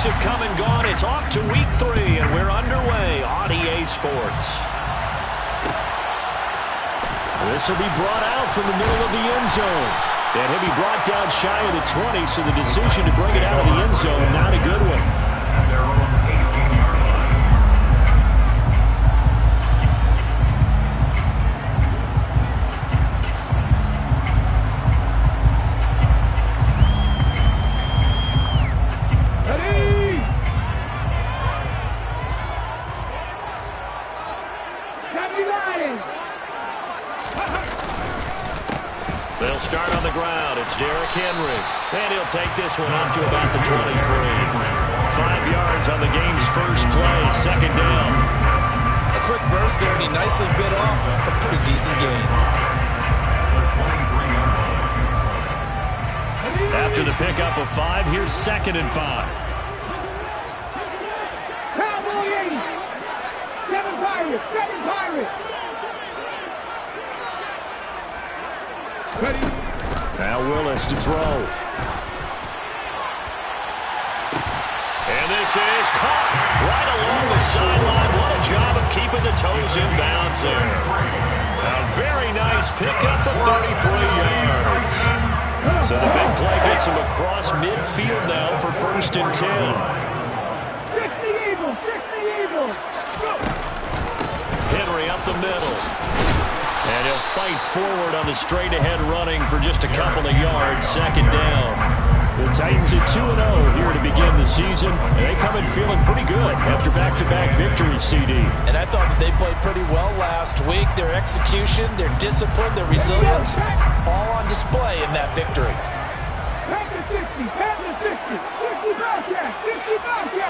weeks have come and gone. It's off to week 3, and we're underway on EA Sports. This will be brought out from the middle of the end zone. And he'll be brought down shy of the 20, so the decision to bring it out of the end zone, not a good one. They'll start on the ground. It's Derrick Henry. And he'll take this one up to about the 23. 5 yards on the game's first play. Second down. A quick burst there, and he nicely bit off a pretty decent gain. After the pickup of 5, here's 2nd and 5. Cowboy 80. 7 Pirates. 7 Pirates. Ready. Now Willis to throw. And this is caught right along the sideline. What a job of keeping the toes in bounds there. A very nice pickup of 33 yards. So the big play gets him across midfield now for 1st and 10. 60 Eagles. 60 Eagles. Henry up the middle. And he'll fight forward on the straight-ahead running for just a couple of yards. 2nd down. The Titans at 2-0 here to begin the season. They come in feeling pretty good after back-to-back victories, CD. And I thought that they played pretty well last week. Their execution, their discipline, their resilience, all on display in that victory. Panther 60. Panther 60. 60 Bobcat. 60 Bobcat.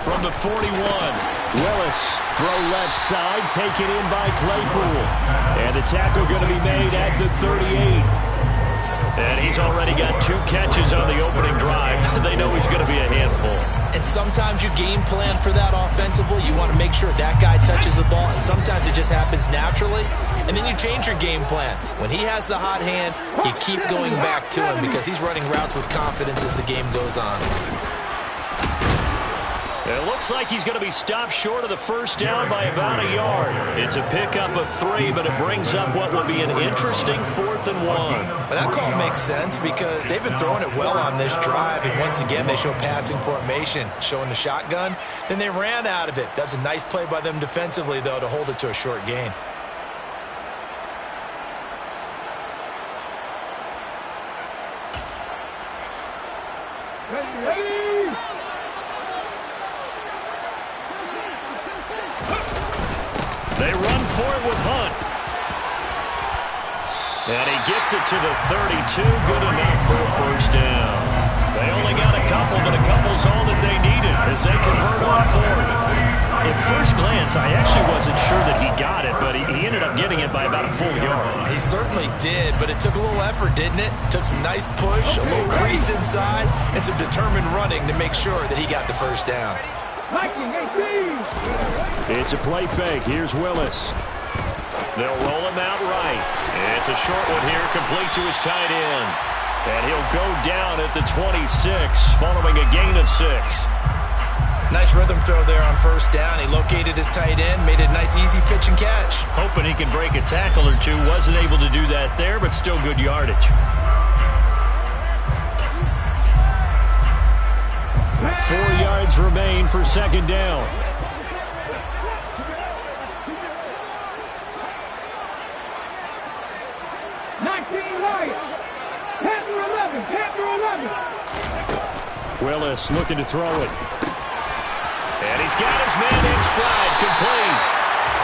From the 41, Willis, throw left side, taken in by Claypool. And the tackle going to be made at the 38. And he's already got 2 catches on the opening drive. They know he's going to be a handful. And sometimes you game plan for that offensively. You want to make sure that guy touches the ball, and sometimes it just happens naturally. And then you change your game plan. When he has the hot hand, you keep going back to him because he's running routes with confidence as the game goes on. It looks like he's going to be stopped short of the 1st down by about a yard. It's a pickup of 3, but it brings up what will be an interesting 4th and 1. Well, that call makes sense because they've been throwing it well on this drive, and once again they show passing formation, showing the shotgun. Then they ran out of it. That's a nice play by them defensively, though, to hold it to a short gain. They run for it with Hunt. And he gets it to the 32. Good enough for a 1st down. They only got a couple, but a couple's all that they needed as they convert on 4th. At first glance, I actually wasn't sure that he got it, but he ended up getting it by about a full yard. He certainly did, but it took a little effort, didn't it? Took some nice push, a little crease inside, and some determined running to make sure that he got the 1st down. It's a play fake. Here's Willis. They'll roll him out right. It's a short one here, complete to his tight end. And he'll go down at the 26, following a gain of 6. Nice rhythm throw there on 1st down. He located his tight end, made a nice easy pitch and catch. Hoping he can break a tackle or two. Wasn't able to do that there, but still good yardage. 4 yards remain for 2nd down. Willis looking to throw it. And he's got his man in stride, complete.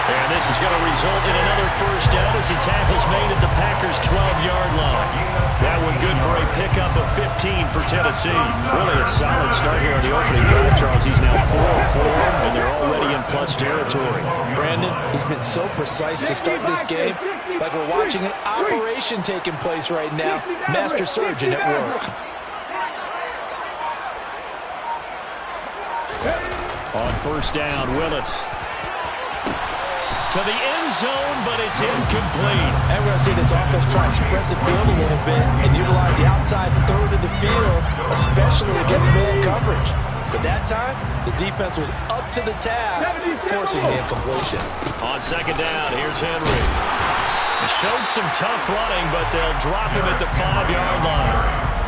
And this is going to result in another 1st down as the tackle's made at the Packers' 12-yard line. That one good for a pickup of 15 for Tennessee. Really a solid start here on the opening drive, Charles. He's now 4 of 4, and they're already in plus territory. Brandon, he's been so precise to start this game, like we're watching an operation taking place right now. Master surgeon at work. On 1st down, Willis. To the end zone, but it's incomplete. And we're going to see this offense try and spread the field a little bit and utilize the outside third of the field, especially against man coverage. But that time, the defense was up to the task, forcing the incompletion. On second down, here's Henry. He showed some tough running, but they'll drop him at the 5-yard line.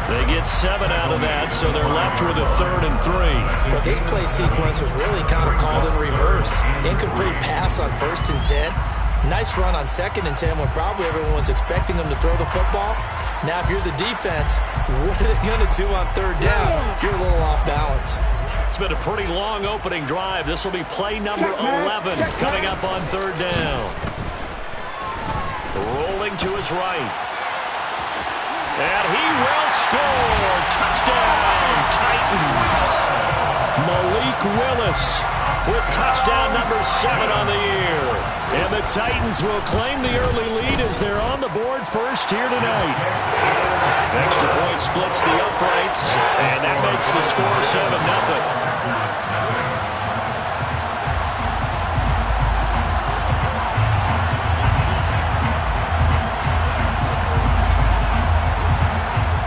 They get 7 out of that, so they're left with a 3rd and 3. But this play sequence was really kind of called in reverse. Incomplete pass on 1st and 10. Nice run on 2nd and 10 when probably everyone was expecting them to throw the football. Now, if you're the defense, what are they going to do on 3rd down? You're a little off balance. It's been a pretty long opening drive. This will be play number 11 coming up on 3rd down. Rolling to his right. And he will score. Touchdown, Titans. Malik Willis with touchdown number 7 on the year. And the Titans will claim the early lead as they're on the board first here tonight. Extra point splits the uprights, and that makes the score 7-0.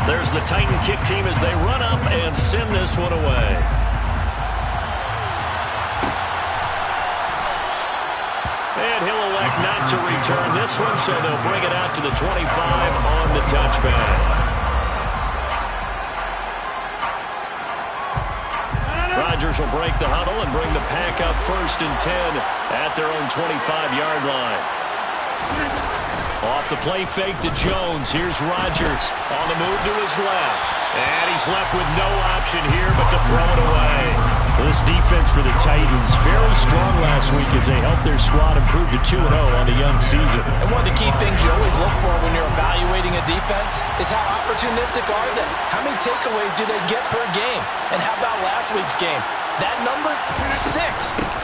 There's the Titan kick team as they run up and send this one away. And he'll elect not to return this one, so they'll bring it out to the 25 on the touchback. Rodgers will break the huddle and bring the pack up 1st and 10 at their own 25-yard line. Off the play fake to Jones. Here's Rodgers on the move to his left. And he's left with no option here but to throw it away. This defense for the Titans, very strong last week as they helped their squad improve to 2-0 on the young season. And one of the key things you always look for when you're evaluating a defense is how opportunistic are they? How many takeaways do they get per game? And how about last week's game? That number, 6.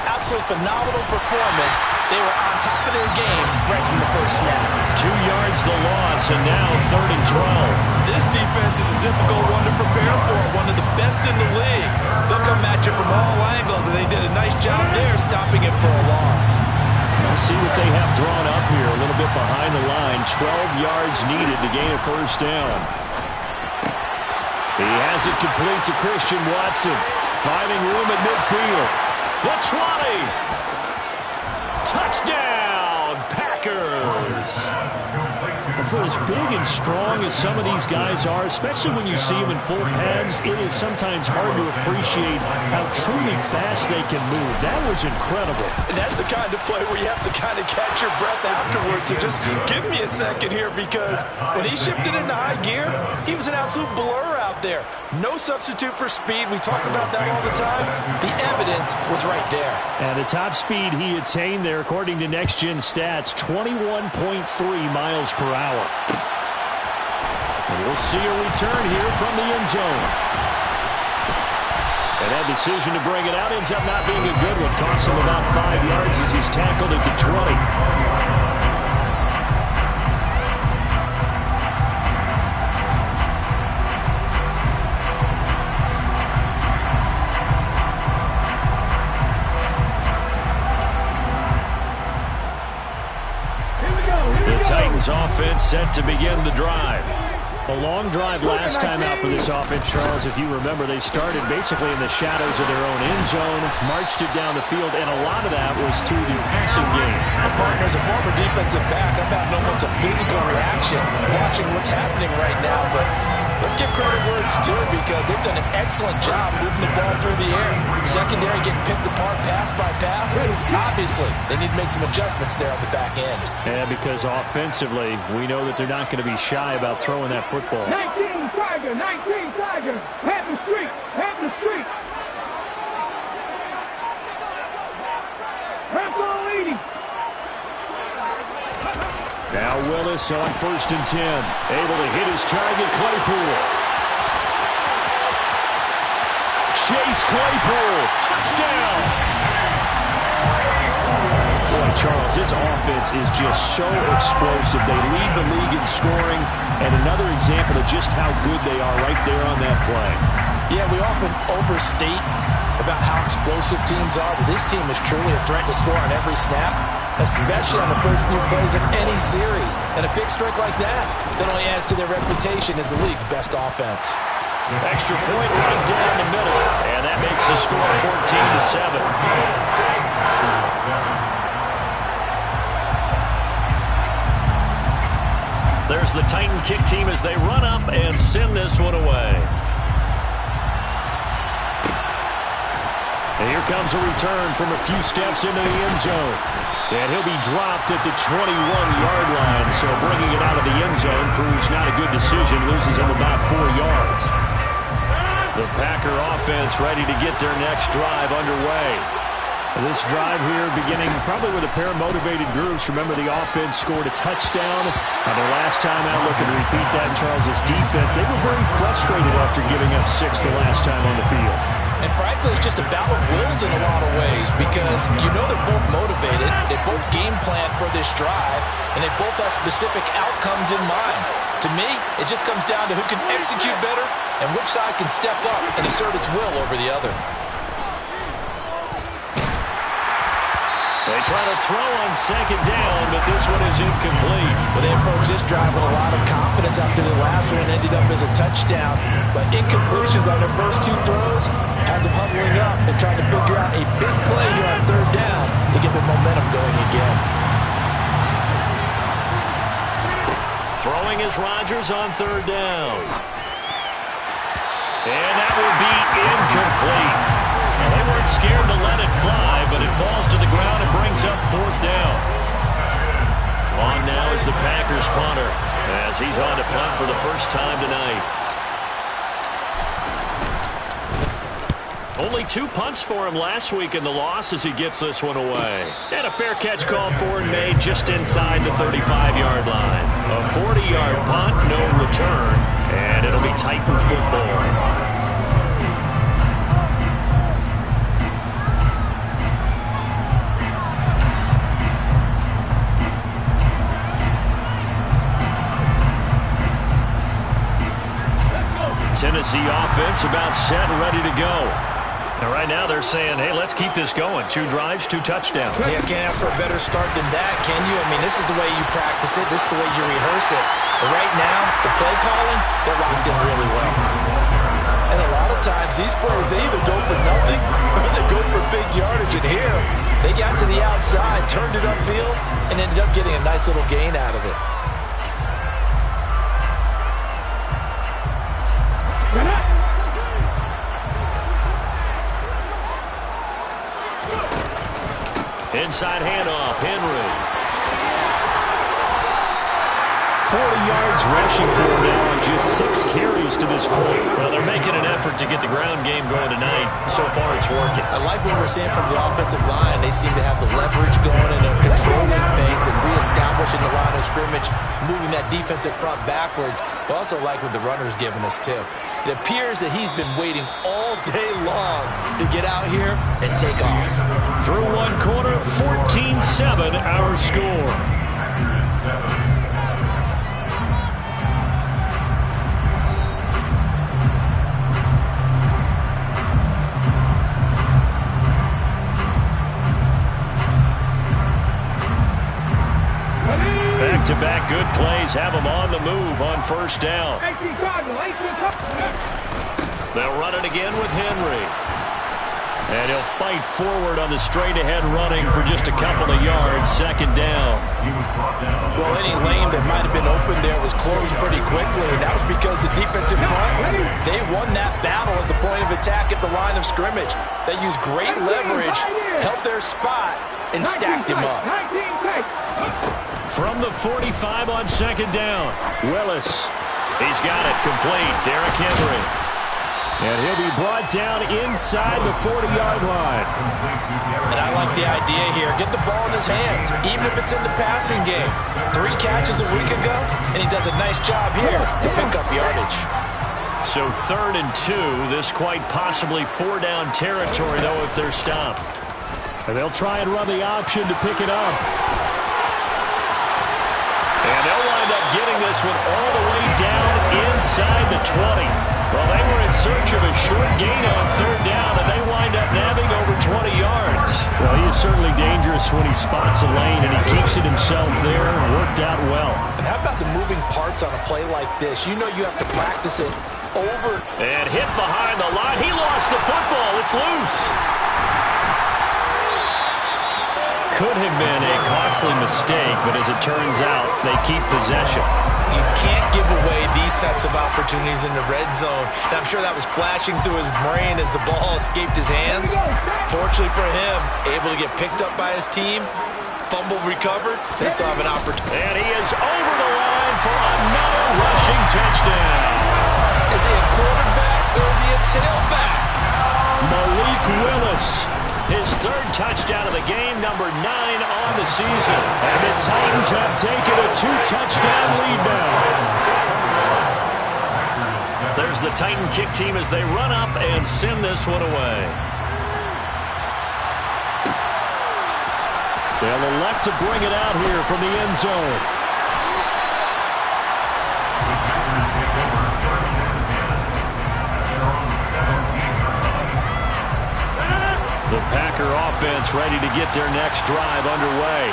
Absolute phenomenal performance. They were on top of their game right from the first snap. 2 yards the loss, and now 3rd and 12. This defense is a difficult one to prepare for. One of the best in the league. They'll come at you from all angles, and they did a nice job there stopping it for a loss. Let's see what they have drawn up here. A little bit behind the line. 12 yards needed to gain a 1st down. He has it complete to Christian Watson. Finding room at midfield. The 20. Touchdown, Packers. For as big and strong as some of these guys are, especially when you see them in full pads, it is sometimes hard to appreciate how truly fast they can move. That was incredible. And that's the kind of play where you have to kind of catch your breath afterwards and just give me a second here, because when he shifted into high gear, he was an absolute blur out there. No substitute for speed. We talk about that all the time. The evidence was right there. And the top speed he attained there, according to Next Gen Stats, 21.3 miles per hour. And we'll see a return here from the end zone. And that decision to bring it out ends up not being a good one. Costs him about 5 yards as he's tackled at the 20. Titans offense set to begin the drive. A long drive last time out for this offense, Charles. If you remember, they started basically in the shadows of their own end zone, marched it down the field, and a lot of that was through the passing game. Partner, as a former defensive back, I'm having almost a physical reaction watching what's happening right now, but let's give credit where it's due, because they've done an excellent job moving the ball through the air. Secondary getting picked apart pass by pass. Obviously, they need to make some adjustments there on the back end. And because offensively, we know that they're not going to be shy about throwing that football. 19 Tiger, 19 Tiger. Have the streak, have the streak. Rambo leading. Now Willis on 1st and 10. Able to hit his target, Claypool. Chase Claypool. Touchdown. Boy, Charles, this offense is just so explosive. They lead the league in scoring, and another example of just how good they are right there on that play. Yeah, we often overstate about how explosive teams are, but this team is truly a threat to score on every snap, especially on the first few plays of any series. And a big strike like that only adds to their reputation as the league's best offense. Extra point right down the middle. And that makes the score 14-7. There's the Titan kick team as they run up and send this one away. And here comes a return from a few steps into the end zone. And he'll be dropped at the 21-yard line. So bringing it out of the end zone proves not a good decision. Loses him about 4 yards. The Packer offense ready to get their next drive underway. This drive here beginning probably with a pair of motivated groups. Remember, the offense scored a touchdown. Their last time out, looking to repeat that in Charles' defense. They were very frustrated after giving up 6 the last time on the field. And frankly, it's just a battle of wills in a lot of ways because you know they're both motivated, they both game plan for this drive, and they both have specific outcomes in mind. To me, it just comes down to who can execute better and which side can step up and assert its will over the other. They try to throw on second down, but this one is incomplete. Well, they approached this drive with a lot of confidence after the last one ended up as a touchdown. But incompletions on their first 2 throws has them huddling up and trying to figure out a big play here on third down to get the momentum going again. Throwing is Rodgers on third down. And that will be incomplete. Well, they weren't scared to let it fly, but it falls to the ground and brings up fourth down. On now is the Packers punter as he's on to punt for the first time tonight. Only 2 punts for him last week in the loss as he gets this one away. And a fair catch called for and made just inside the 35-yard line. A 40-yard punt, no return, and it'll be Titan football. Tennessee offense about set and ready to go. And right now they're saying, hey, let's keep this going. 2 drives, 2 touchdowns. See, I can't ask for a better start than that, can you? I mean, this is the way you practice it. This is the way you rehearse it. But right now, the play calling, they're locked in really well. And a lot of times, these plays, they either go for nothing or they go for big yardage. And here, they got to the outside, turned it upfield, and ended up getting a nice little gain out of it. Inside handoff, Henry. 40 yards rushing for him now on just 6 carries to this point. Well, they're making an effort to get the ground game going tonight. So far, it's working. I like what we're seeing from the offensive line. They seem to have the leverage going and they're controlling things and reestablishing the line of scrimmage, moving that defensive front backwards. But also like what the runner's giving us, too. It appears that he's been waiting all day long to get out here and take off. Through one quarter, 14-7 our score. Back-to-back good plays have them on the move on first down. They'll run it again with Henry. And he'll fight forward on the straight-ahead running for just a couple of yards. Second down. Well, any lane that might have been open there was closed pretty quickly. And that was because the defensive front, they won that battle at the point of attack at the line of scrimmage. They used great leverage, held their spot, and stacked him up. From the 45 on second down, Willis. He's got it complete. Derrick Henry. And he'll be brought down inside the 40-yard line. And I like the idea here. Get the ball in his hands, even if it's in the passing game. 3 catches a week ago, and he does a nice job here to pick up yardage. So 3rd and 2. This quite possibly 4-down territory, though, if they're stopped. And they'll try and run the option to pick it up. And they'll wind up getting this one all the way down inside the 20. Well, they were in search of a short gain on 3rd down, and they wind up nabbing over 20 yards. Well, he is certainly dangerous when he spots a lane, and he keeps it himself there and worked out well. And how about the moving parts on a play like this? You know you have to practice it over. And hit behind the line. He lost the football. It's loose. Could have been a costly mistake, but as it turns out, they keep possession. You can't give away these types of opportunities in the red zone. And I'm sure that was flashing through his brain as the ball escaped his hands. Fortunately for him, able to get picked up by his team. Fumble recovered. They still have an opportunity. And he is over the line for another rushing touchdown. Is he a quarterback or is he a tailback? Malik Willis. His third touchdown of the game, number 9 on the season. And the Titans have taken a 2-touchdown lead now. There's the Titan kick team as they run up and send this one away. They'll elect to bring it out here from the end zone. The Packer offense ready to get their next drive underway.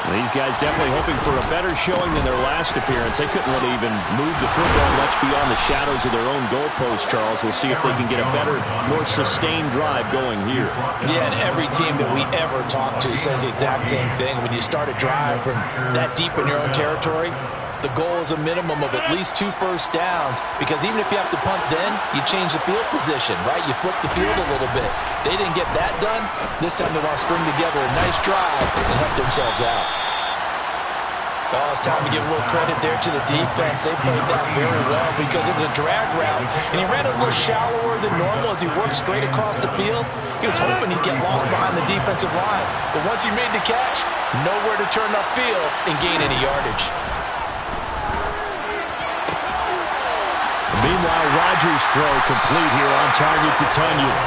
These guys definitely hoping for a better showing than their last appearance. They couldn't really even move the football much beyond the shadows of their own goalpost, Charles. We'll see if they can get a better, more sustained drive going here. Yeah, and every team that we ever talk to says the exact same thing. When you start a drive from that deep in your own territory, the goal is a minimum of at least 2 first downs, because even if you have to punt then, you change the field position, right? You flip the field a little bit. They didn't get that done. This time they want to string together a nice drive and help themselves out. Oh, it's time to give a little credit there to the defense. They played that very well because it was a drag route, and he ran a little shallower than normal as he worked straight across the field. He was hoping he'd get lost behind the defensive line, but once he made the catch, nowhere to turn upfield and gain any yardage. Meanwhile, Rodgers' throw complete here on target to Tunyon.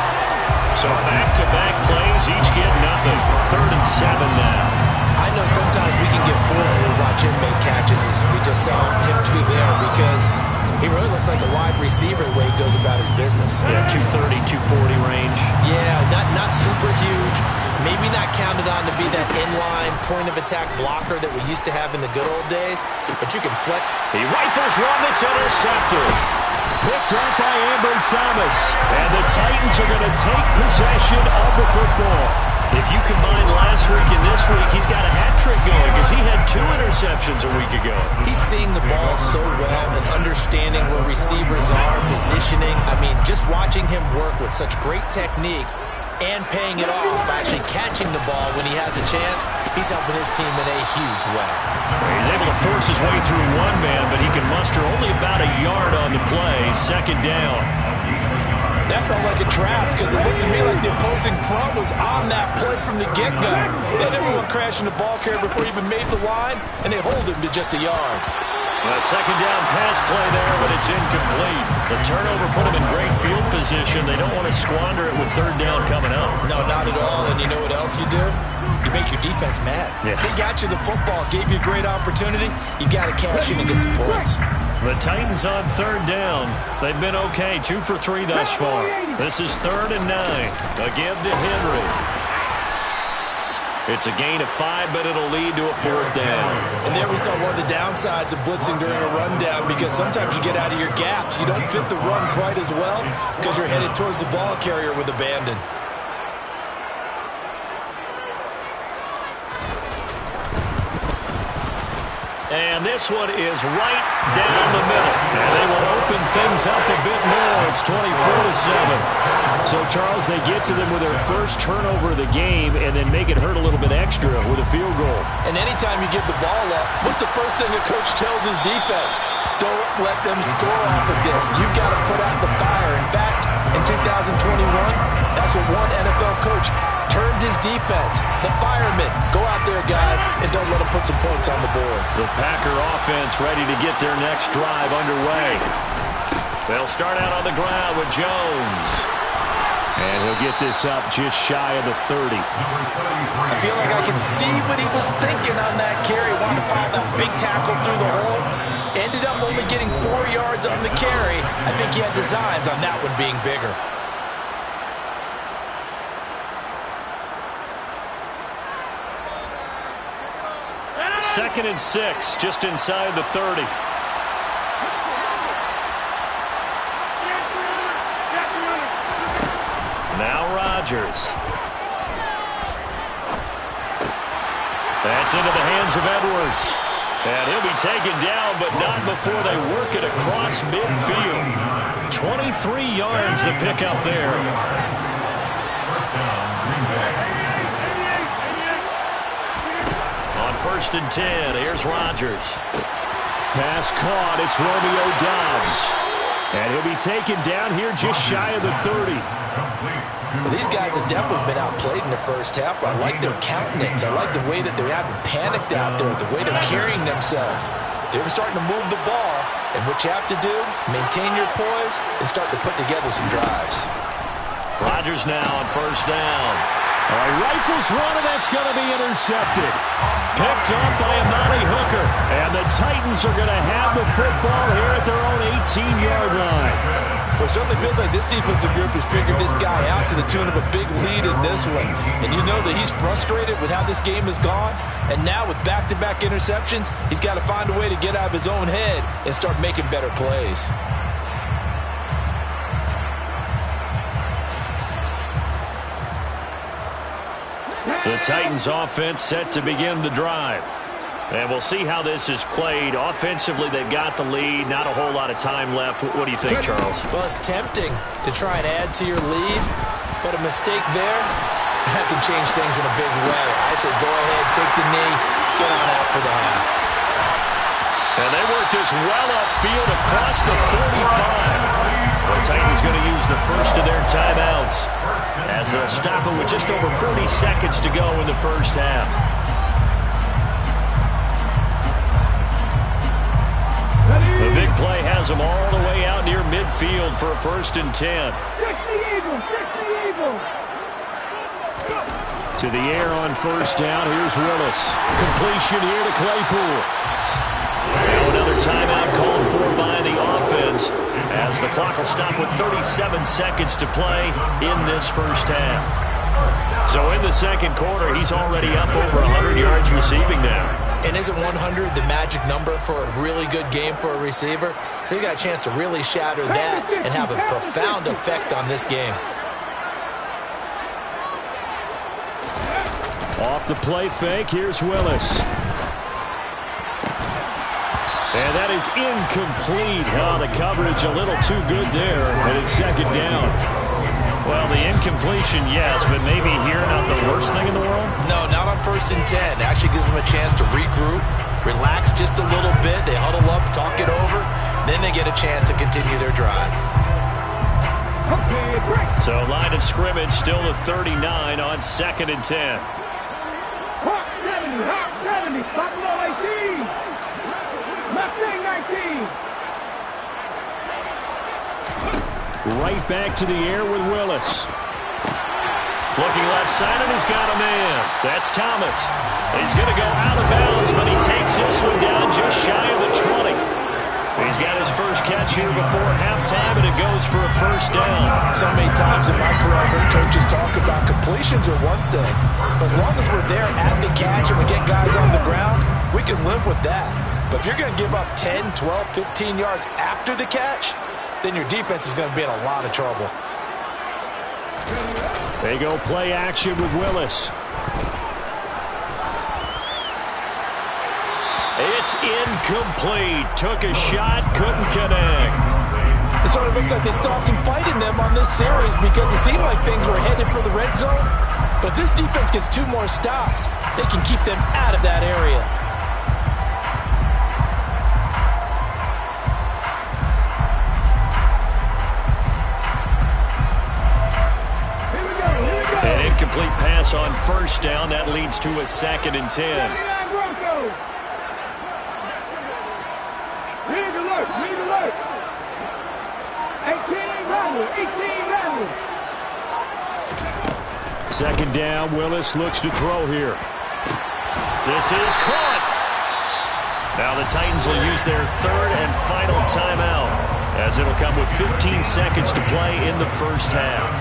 So back-to-back plays, each get nothing. 3rd and 7 now. I know sometimes we can get fooled when we watch him make catches, as we just saw him do there, because he really looks like a wide receiver the way he goes about his business. Yeah, 230, 240 range. Yeah, not super huge. Maybe not counted on to be that inline point-of-attack blocker that we used to have in the good old days, but you can flex. He rifles one that's intercepted. Picked up by Ambry Thomas. And the Titans are going to take possession of the football. If you combine last week and this week, he's got a hat trick going because he had 2 interceptions a week ago. He's seeing the ball so well and understanding where receivers are, positioning. I mean, just watching him work with such great technique and paying it off by actually catching the ball when he has a chance, he's helping his team in a huge way. He's able to force his way through one man, but he can muster only about a yard on the play. 2nd down. That felt like a trap because it looked to me like the opposing front was on that play from the get-go. They had everyone crashing the ball carrier before he even made the line, and they hold him to just a yard. A 2nd down pass play there, but it's incomplete. The turnover put them in great field position. They don't want to squander it with 3rd down coming up. No, not at all. And you know what else you do? You make your defense mad. Yeah. They got you the football, gave you a great opportunity. You got to cash in and get some points. The Titans on 3rd down. They've been okay, 2 for 3 thus far. This is 3rd and 9. A give to Henry. It's a gain of 5, but it'll lead to a 4th down. And there we saw one of the downsides of blitzing during a rundown, because sometimes you get out of your gaps. You don't fit the run quite as well because you're headed towards the ball carrier with abandon. And this one is right down the middle. And they will open things up a bit more. It's 24-7. So, Charles, they get to them with their first turnover of the game and then make it hurt a little bit extra with a field goal. And anytime you give the ball up, what's the first thing a coach tells his defense? Don't let them score off of this. You've got to put out the fire. In fact, in 2021, that's what one NFL coach termed his defense. The firemen. Go out there, guys, and don't let them put some points on the board. The Packer offense ready to get their next drive underway. They'll start out on the ground with Jones. And he'll get this up just shy of the 30. I feel like I can see what he was thinking on that carry. Wanted to file that big tackle through the hole. Ended up only getting 4 yards on the carry. I think he had designs on that one being bigger. Second and 6, just inside the 30. Now Rodgers. That's into the hands of Edwards. And he'll be taken down, but not before they work it across midfield. 23 yards to pick up there. On 1st and 10, here's Rodgers. Pass caught, it's Romeo Doubs. And he'll be taken down here just shy of the 30. Well, these guys have definitely been outplayed in the first half, but I like their countenance. I like the way that they haven't panicked out there, the way they're carrying themselves. They're starting to move the ball, and what you have to do, maintain your poise and start to put together some drives. Rodgers now on 1st down. All right, rifles one, and that's going to be intercepted. Picked up by Amani Hooker. And the Titans are going to have the football here at their own 18-yard line. Well, it certainly feels like this defensive group has figured this guy out to the tune of a big lead in this one. And you know that he's frustrated with how this game has gone. And now with back-to-back interceptions, he's got to find a way to get out of his own head and start making better plays. The Titans offense set to begin the drive. And we'll see how this is played. Offensively, they've got the lead. Not a whole lot of time left. What do you think, Charles? Well, it's tempting to try and add to your lead, but a mistake there, that can change things in a big way. I say go ahead, take the knee, get on out for the half. And they work this well upfield across the 45. The Titans going to use the first of their timeouts as they'll stop it with just over 40 seconds to go in the first half. The big play has them all the way out near midfield for a 1st and 10. To the air on 1st down. Here's Willis. Completion here to Claypool. Now another timeout called for by the offense as the clock will stop with 37 seconds to play in this first half. So in the second quarter, he's already up over 100 yards receiving now. And isn't 100 the magic number for a really good game for a receiver? So you got a chance to really shatter that and have a profound effect on this game. Off the play fake, here's Willis. And that is incomplete. Oh, the coverage a little too good there, but it's 2nd down. Well, the incompletion, yes, but maybe here not the worst thing in the world? No, not on 1st and 10. It actually gives them a chance to regroup, relax just a little bit. They huddle up, talk it over, then they get a chance to continue their drive. So line of scrimmage still the 39 on 2nd and 10. Hawk 70, stop low 18. Left wing 19. Right back to the air with Willis. Looking left side, and he's got a man. That's Thomas. He's going to go out of bounds, but he takes this one down just shy of the 20. He's got his first catch here before halftime, and it goes for a 1st down. So many times in my career, I've heard coaches talk about completions are one thing. But as long as we're there at the catch and we get guys on the ground, we can live with that. But if you're going to give up 10, 12, 15 yards after the catch, then your defense is going to be in a lot of trouble. They go play action with Willis. It's incomplete. Took a shot, couldn't connect. It sort of looks like they still have some fight in them on this series because it seemed like things were headed for the red zone. But if this defense gets 2 more stops, they can keep them out of that area. An incomplete pass on 1st down. That leads to a 2nd and 10. Lead alert. 18 rattle. 2nd down. Willis looks to throw here. This is caught. Now the Titans will use their 3rd and final timeout as it'll come with 15 seconds to play in the first half.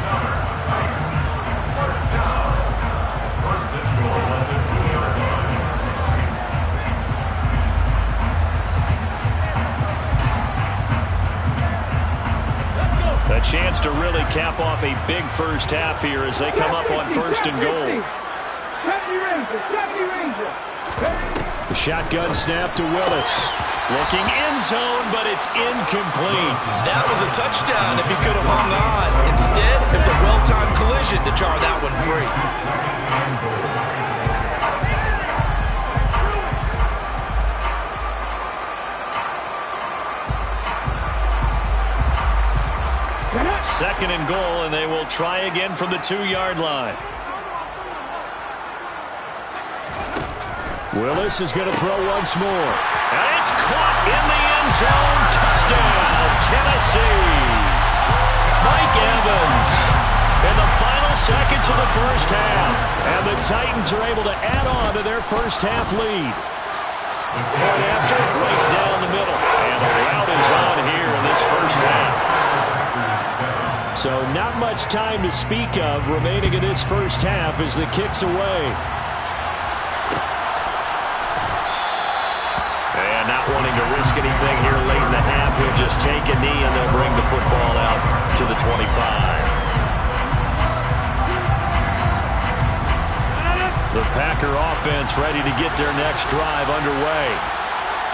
A chance to really cap off a big first half here as they come up on first and goal. The shotgun snap to Willis. Looking end zone, but it's incomplete. That was a touchdown if he could have hung on. Instead, it was a well-timed collision to jar that one free. Second and goal, and they will try again from the 2-yard line. Willis is going to throw once more. And it's caught in the end zone. Touchdown, Tennessee. Mike Evans in the final seconds of the first half. And the Titans are able to add on to their first half lead. Point after, right down the middle. And the route is on here in this first half. So not much time to speak of remaining in this first half as the kick's away. And not wanting to risk anything here late in the half, he'll just take a knee and they'll bring the football out to the 25. The Packer offense ready to get their next drive underway.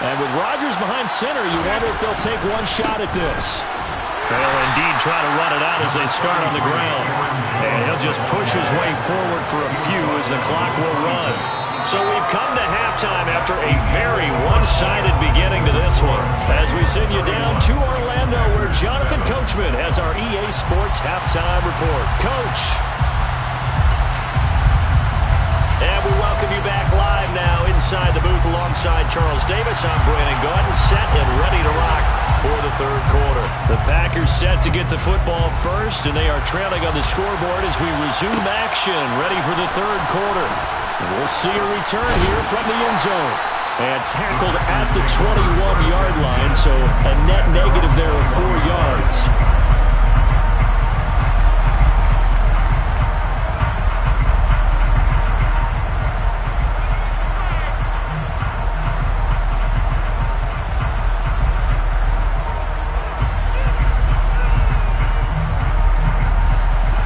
And with Rodgers behind center, you wonder if they'll take one shot at this. They'll indeed try to run it out as they start on the ground. And he'll just push his way forward for a few as the clock will run. So we've come to halftime after a very one-sided beginning to this one. As we send you down to Orlando where Jonathan Coachman has our EA Sports Halftime Report. Coach. And we welcome you back live now inside the booth alongside Charles Davis. I'm Brandon Gordon, set and ready to rock for the third quarter. The Packers set to get the football first, and they are trailing on the scoreboard as we resume action, ready for the third quarter. And we'll see a return here from the end zone. And tackled at the 21-yard line, so a net negative there of 4 yards.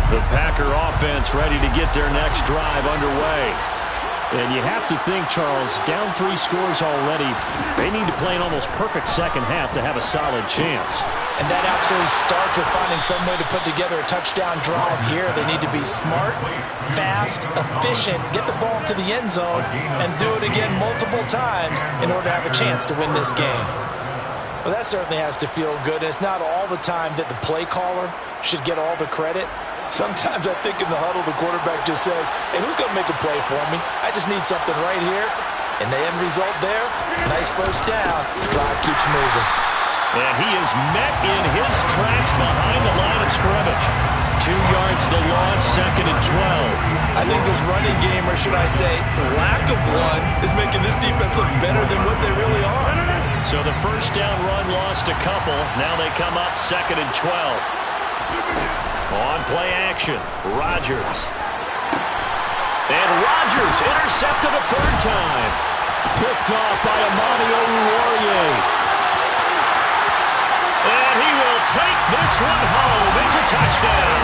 The Packer offense ready to get their next drive underway. And you have to think, Charles, down 3 scores already. They need to play an almost perfect second half to have a solid chance. And that absolutely starts with finding some way to put together a touchdown drive here. They need to be smart, fast, efficient, get the ball to the end zone, and do it again multiple times in order to have a chance to win this game. Well, that certainly has to feel good. And it's not all the time that the play caller should get all the credit. Sometimes I think in the huddle, the quarterback just says, hey, who's going to make a play for me? I just need something right here. And the end result there, nice first down. Drive keeps moving. And he is met in his tracks behind the line of scrimmage. 2 yards the loss, second and 12. I think this running game, or should I say lack of one, is making this defense look better than what they really are. So the first down run lost a couple. Now they come up second and 12. On play action, Rodgers. And Rodgers intercepted a third time. Picked off by Amani Oruwariye. And he will take this one home. It's a touchdown.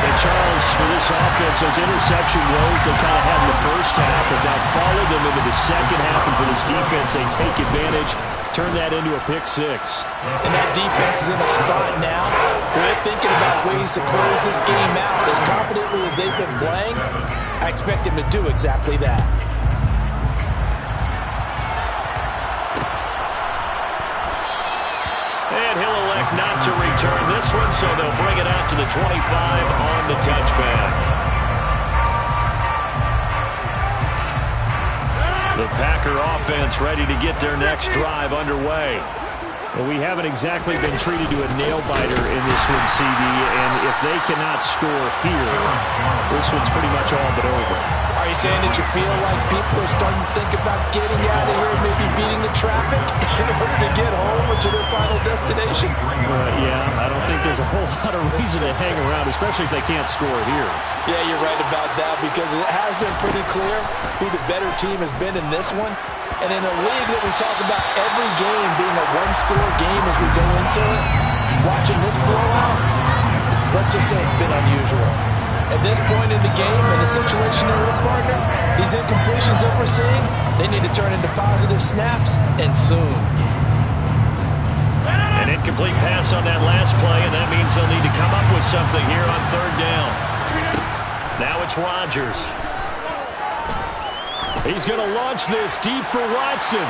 And Charles, for this offense, those interception woes they kind of had in the first half have now followed them into the second half. And for this defense, they take advantage, turn that into a pick 6. And that defense is in a spot now where they're thinking about ways to close this game out as confidently as they've been playing. I expect them to do exactly that. And he'll elect not to return this one, so they'll bring it out to the 25 on the touchback. The Packer offense ready to get their next drive underway. Well, we haven't exactly been treated to a nail-biter in this one, CD, and if they cannot score here, this one's pretty much all but over. Are you saying that you feel like people are starting to think about getting out of here and maybe beating the traffic in order to get home or to their final destination? Yeah, I don't think there's a whole lot of reason to hang around, especially if they can't score here. Yeah, you're right about that because it has been pretty clear who the better team has been in this one. And in a league that we talk about every game being a one-score game as we go into it. Watching this blowout, let's just say it's been unusual. At this point in the game, in the situation they're in, partner, these incompletions that we're seeing, they need to turn into positive snaps, and soon. An incomplete pass on that last play, and that means they'll need to come up with something here on third down. Now it's Rodgers. He's going to launch this deep for Watson.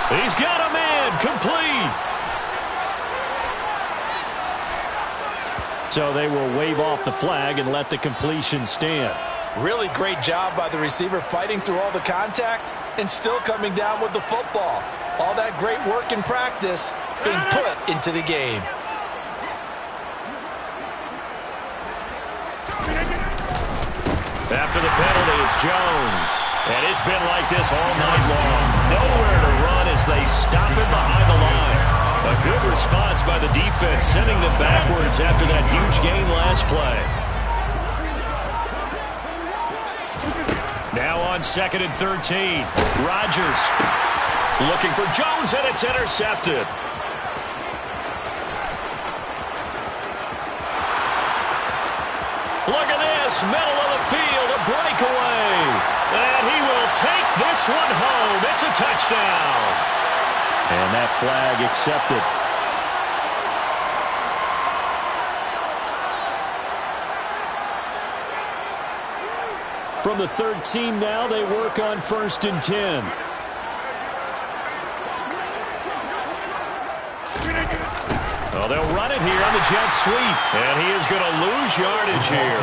He's got a man, complete. So they will wave off the flag and let the completion stand. Really great job by the receiver fighting through all the contact and still coming down with the football. All that great work in practice being put into the game. After the penalty, it's Jones. And it's been like this all night long. Nowhere to run as they stop him behind the line. A good response by the defense, sending them backwards after that huge gain last play. Now on 2nd and 13. Rodgers looking for Jones, and it's intercepted. Look at this, middle of the field, a breakaway. And he will take this one home. It's a touchdown. And that flag accepted. From the 13 now, they work on 1st and 10. Well, they'll run it here on the jet sweep. And he is going to lose yardage here.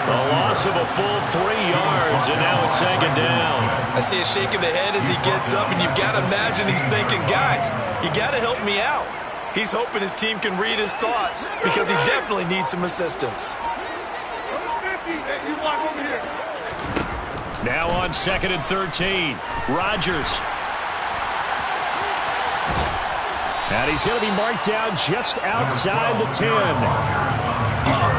A loss of a full 3 yards, and now it's 2nd down. I see a shake of the head as he gets up, and you've got to imagine he's thinking, guys, you got to help me out. He's hoping his team can read his thoughts because he definitely needs some assistance. Now on 2nd and 13, Rodgers. And he's going to be marked down just outside the 10.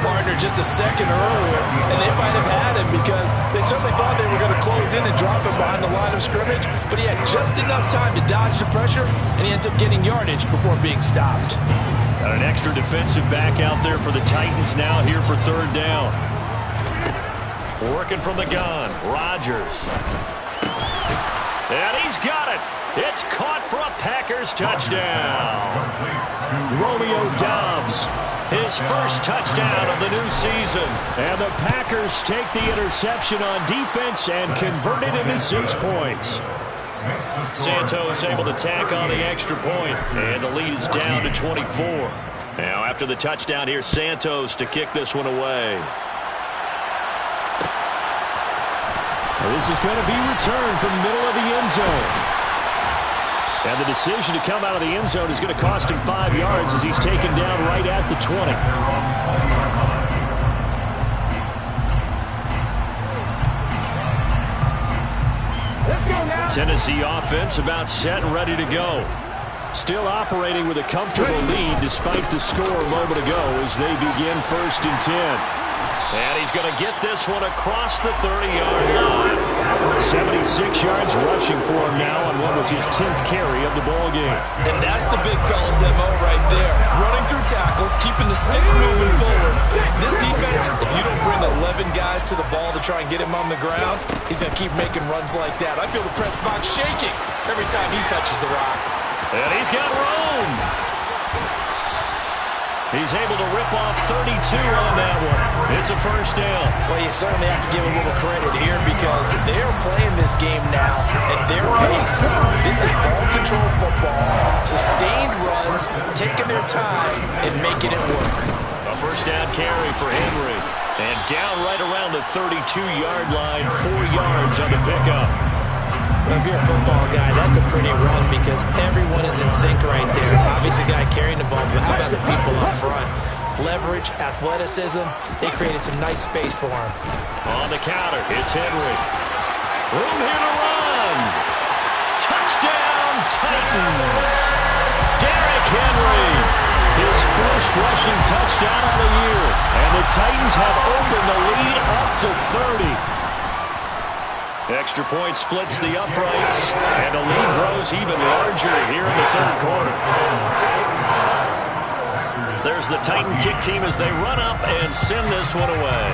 Partner just a second earlier, and they might have had him because they certainly thought they were going to close in and drop him behind the line of scrimmage, but he had just enough time to dodge the pressure, and he ends up getting yardage before being stopped. Got an extra defensive back out there for the Titans now here for 3rd down. Working from the gun, Rodgers. And he's got it. It's caught for a Packers touchdown. Romeo Doubs, his first touchdown of the new season. And the Packers take the interception on defense and convert it into 6 points. Santos able to tack on the extra point, and the lead is down to 24. Now after the touchdown, here's Santos to kick this one away. This is going to be returned from the middle of the end zone. And the decision to come out of the end zone is going to cost him 5 yards as he's taken down right at the 20. Tennessee offense about set and ready to go. Still operating with a comfortable lead despite the score a moment ago as they begin 1st and 10. And he's going to get this one across the 30-yard line. 76 yards rushing for him now on what was his 10th carry of the ball game. And that's the big fella's MO right there. Running through tackles, keeping the sticks moving forward. This defense, if you don't bring 11 guys to the ball to try and get him on the ground, he's going to keep making runs like that. I feel the press box shaking every time he touches the rock. And he's got room. He's able to rip off 32 on that one. It's a 1st down. Well, you certainly have to give a little credit here because they're playing this game now at their pace. This is ball control football, sustained runs, taking their time, and making it work. A 1st down carry for Henry. And down right around the 32-yard line, 4 yards on the pickup. If you're a football guy, that's a pretty run because everyone is in sync right there. Obviously, the guy carrying the ball, but how about the people up front? Leverage, athleticism, they created some nice space for him. On the counter, it's Henry. Room here to run. Touchdown, Titans. Derrick Henry, his first rushing touchdown of the year. And the Titans have opened the lead up to 30. Extra point splits the uprights, and the lead grows even larger here in the third quarter. There's the Titan kick team as they run up and send this one away.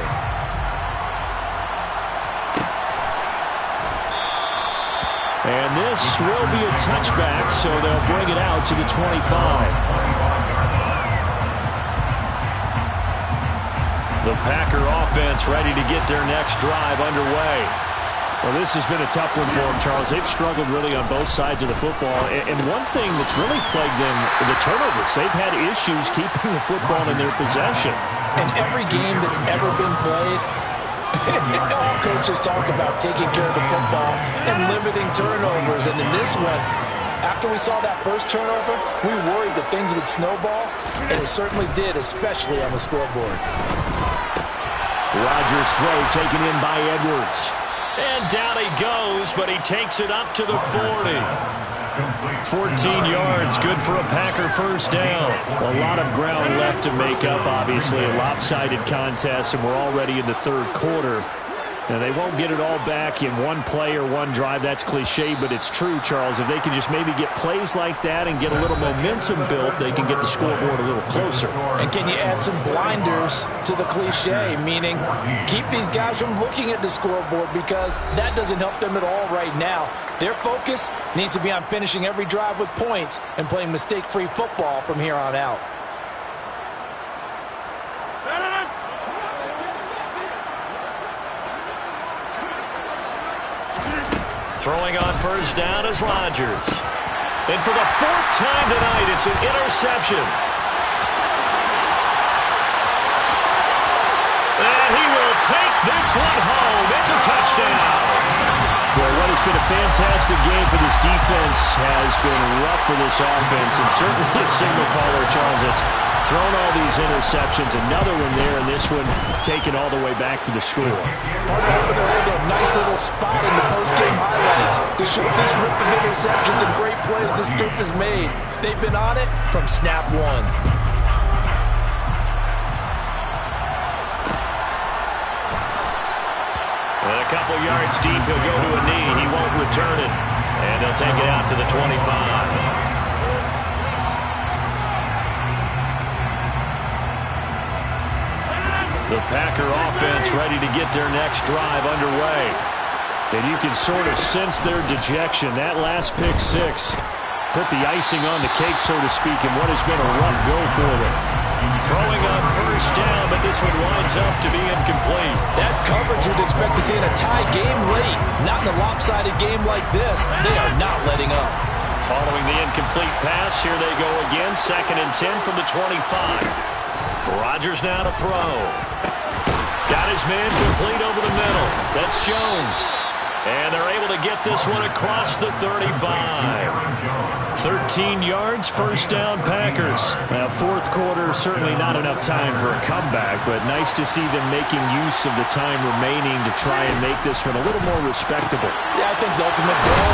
And this will be a touchback, so they'll bring it out to the 25. The Packer offense ready to get their next drive underway. Well, this has been a tough one for them, Charles. They've struggled really on both sides of the football. And one thing that's really plagued them, the turnovers. They've had issues keeping the football in their possession. In every game that's ever been played, all coaches talk about taking care of the football and limiting turnovers. And in this one, after we saw that first turnover, we worried that things would snowball, and it certainly did, especially on the scoreboard. Rodgers' throw taken in by Edwards. And down he goes, but he takes it up to the 40. 14 yards, good for a Packer first down. A lot of ground left to make up, obviously. A lopsided contest, and we're already in the third quarter. Now, they won't get it all back in one play or one drive. That's cliche, but it's true, Charles. If they can just maybe get plays like that and get a little momentum built, they can get the scoreboard a little closer. And can you add some blinders to the cliche, meaning keep these guys from looking at the scoreboard, because that doesn't help them at all right now. Their focus needs to be on finishing every drive with points and playing mistake-free football from here on out. Throwing on first down is Rodgers. And for the fourth time tonight, it's an interception. And he will take this one home. It's a touchdown. Well, what has been a fantastic game for this defense has been rough for this offense, and certainly a signal caller, Charles, that's thrown all these interceptions. Another one there, and this one taken all the way back for the score. Hoping to hold a nice little spot in the post-game highlights to show this rip of interceptions and great plays this group has made. They've been on it from snap one. And a couple yards deep, he'll go to a knee. He won't return it. And they'll take it out to the 25. The Packer offense ready to get their next drive underway. And you can sort of sense their dejection. That last pick six put the icing on the cake, so to speak, in what has been a rough go for them. Throwing on first down, but this one winds up to be incomplete. That's coverage you'd expect to see in a tie game late. Not in a lopsided game like this. They are not letting up. Following the incomplete pass, here they go again. 2nd and 10 from the 25. Rodgers now to throw. Got his man complete over the middle. That's Jones. And they're able to get this one across the 35. 13 yards, first down Packers. Now, fourth quarter, certainly not enough time for a comeback, but nice to see them making use of the time remaining to try and make this one a little more respectable. Yeah, I think the ultimate goal,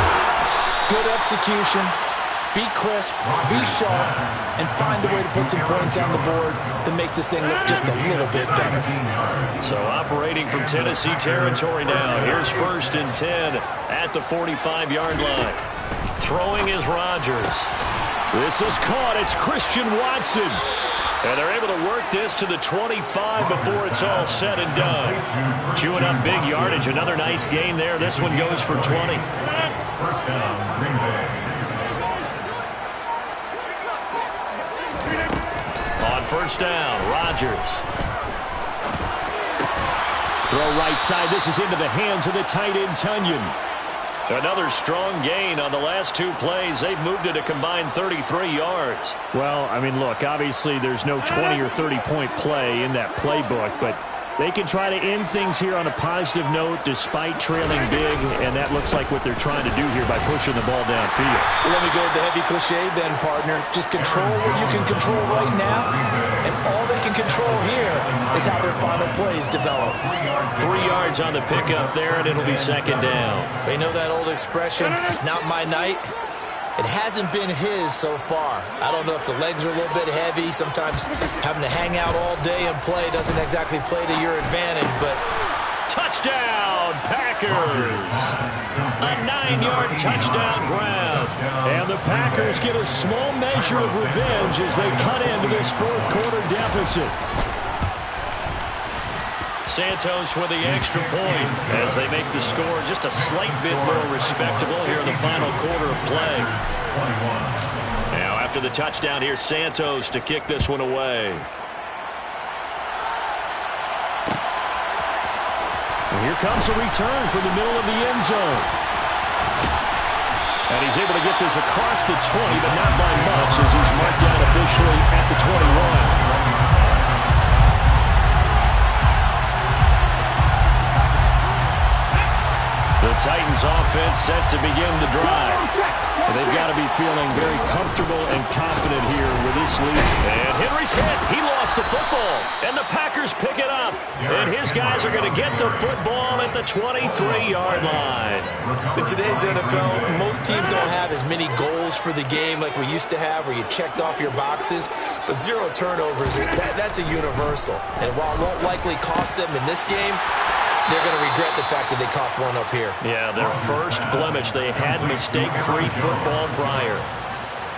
good execution, be crisp, be sharp, and find a way to put some points on the board to make this thing look just a little bit better. So operating from Tennessee territory now. Here's 1st and 10 at the 45-yard line. Throwing is Rodgers. This is caught. It's Christian Watson. And they're able to work this to the 25 before it's all said and done. Chewing up big yardage. Another nice gain there. This one goes for 20. First down, Green Bay. On first down, Rodgers. Throw right side. This is into the hands of the tight end, Tunyon. Another strong gain on the last two plays. They've moved it a combined 33 yards. Well, I mean, look, obviously there's no 20 or 30-point play in that playbook, but they can try to end things here on a positive note despite trailing big, and that looks like what they're trying to do here by pushing the ball downfield. Well, let me go with the heavy cliche then, partner. Just control what you can control right now, and all they can control here is how their final plays develop. 3 yards on the pickup there, and it'll be 2nd down. They know that old expression, it's not my night. It hasn't been his so far. I don't know if the legs are a little bit heavy. Sometimes having to hang out all day and play doesn't exactly play to your advantage, but Touchdown, Packers! A 9-yard touchdown grab. And the Packers get a small measure of revenge as they cut into this fourth-quarter deficit. Santos with the extra point as they make the score just a slight bit more respectable here in the final quarter of play. Now after the touchdown, here's Santos to kick this one away. And here comes a return from the middle of the end zone. And he's able to get this across the 20, but not by much as he's marked down officially at the 21. The Titans offense set to begin the drive. And they've got to be feeling very comfortable and confident here with this lead. And Henry's hit. He lost the football. And the Packers pick it up. And his guys are going to get the football at the 23-yard line. In today's NFL, most teams don't have as many goals for the game like we used to have where you checked off your boxes. But 0 turnovers, that's a universal. And while it won't likely cost them in this game, they're going to regret the fact that they coughed one up here. Yeah, their first blemish. They had mistake-free football prior.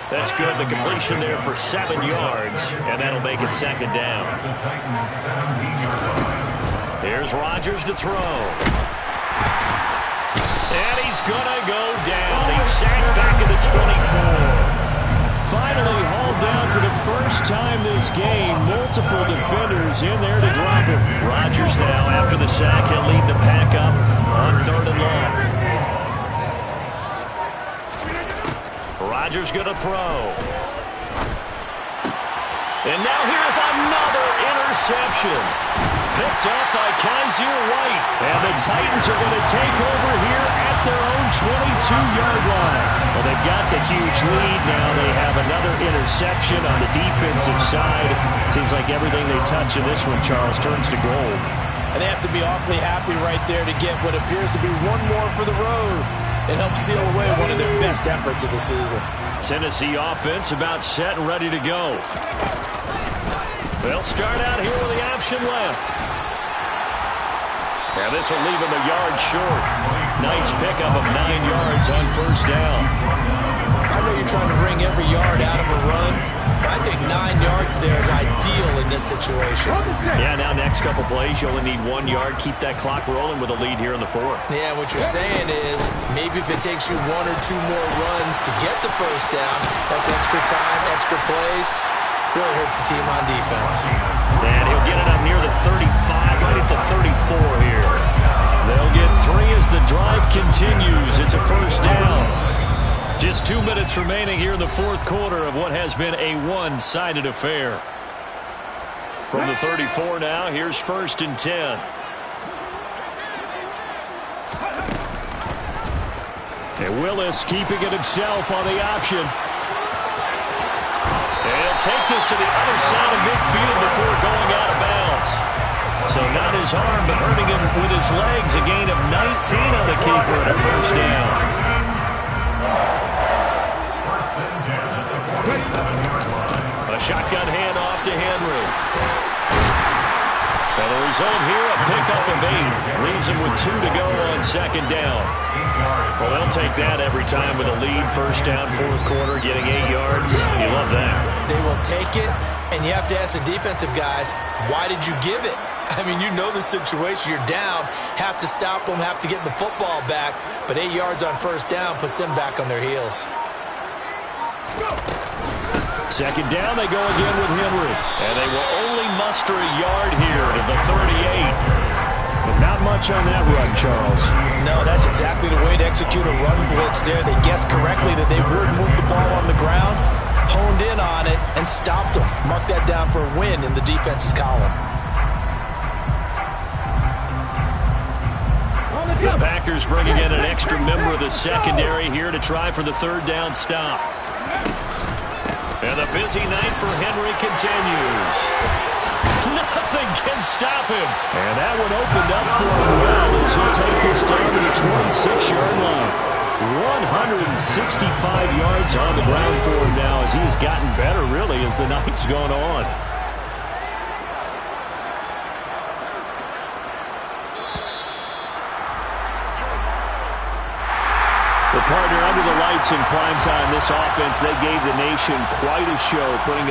That's good. The completion there for 7 yards, and that'll make it second down. Here's Rodgers to throw. And he's going to go down. He's sacked back at the 24. Finally hauled down for the first time this game. Multiple defenders in there to drop him. Rodgers now, after the sack, he'll lead the pack up on 3rd and long. Rodgers going to throw. And now here's another interception. Picked up by Kaiser White. And the Titans are going to take over here at their own 22-yard line. Well, they've got the huge lead. Now they have another interception on the defensive side. Seems like everything they touch in this one, Charles, turns to gold. And they have to be awfully happy right there to get what appears to be one more for the road and help seal away one of their best efforts of the season. Tennessee offense about set and ready to go. They'll start out here with the option left. And this will leave him a yard short. Nice pickup of 9 yards on first down. I know you're trying to wring every yard out of a run, but I think 9 yards there is ideal in this situation. Yeah, now next couple plays, you only need 1 yard. Keep that clock rolling with a lead here in the fourth. Yeah, what you're saying is maybe if it takes you 1 or 2 more runs to get the first down, that's extra time, extra plays. Really hurts the team on defense. And he'll get it up near the 35, right at the 34 here. They'll get 3 as the drive continues. It's a first down. Just 2 minutes remaining here in the fourth quarter of what has been a one-sided affair. From the 34 now, here's 1st and 10. And Willis keeping it himself on the option. And he'll take this to the other side of midfield before going out of bounds. So not his arm, but hurting him with his legs. A gain of 19 on the keeper and a first down. A shotgun handoff to Henry. And the result here, a pickup of 8. Leaves him with 2 to go on second down. Well, they'll take that every time with a lead. First down, fourth quarter, getting 8 yards. You love that. They will take it, and you have to ask the defensive guys, why did you give it? I mean, you know the situation. You're down, have to stop them, have to get the football back, but 8 yards on first down puts them back on their heels. Second down, they go again with Henry. And they will only muster a yard here to the 38. But not much on that run, Charles. No, that's exactly the way to execute a run blitz there. They guessed correctly that they would move the ball on the ground, honed in on it, and stopped them. Mark that down for a win in the defense's column. The Packers bringing in an extra member of the secondary here to try for the third down stop. And the busy night for Henry continues. Nothing can stop him. And that one opened up for him well as he'll take this down to the 26-yard line. 165 yards on the ground for him now as he has gotten better, really, as the night's gone on. Partner, under the lights in primetime, this offense, they gave the nation quite a show, putting